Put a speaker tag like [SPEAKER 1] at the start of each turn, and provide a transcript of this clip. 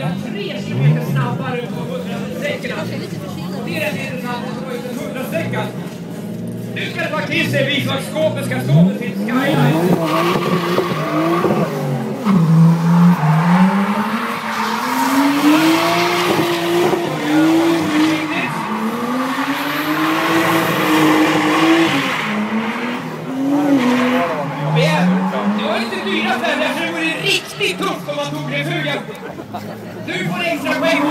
[SPEAKER 1] bilar 3 kilometer snabbare på 100-sträckorna. Det är rätt intressant att dra ut en 100-sträcka. Nu ska det faktiskt se visa att skåpet ska stå med sin Skyline. Det var inte dyrast där, därför det vore riktigt tufft om man tog det fugen. Du får extra poäng.